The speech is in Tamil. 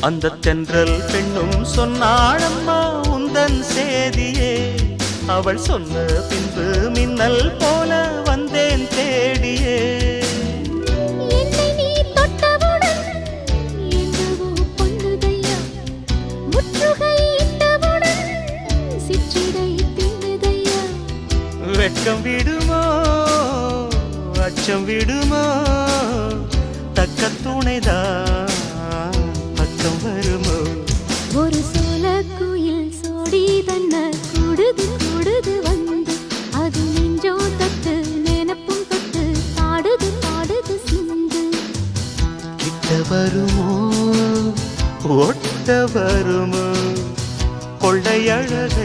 அந்த தென்றல் பெண்ணும் சொன்னாளம்மா உந்தன் சேதியே. அவள் சொன்ன பின்பு மின்னல் போல வந்தேன் தேடியே. என்னை நீ தொட்டவுடன் என்னவோ பொன்னுதையா, முற்றுகையிட்டவுடன் சிற்றிடை தின்னுதையா. வெட்கம் விடுமோ அச்சம் விடுமோ, தக்க துணைதான் பக்கம் வருமோ. ஒரு சோல குயில் சோடி தன்ன கூடுது கூடுது வந்து, அது நெஞ்சோ தொட்டு நினப்பும் தொட்டு பாடுது பாடுது சிந்து. கிட்ட வருமோ ஒட்ட வருமோ கொள்ளையழகை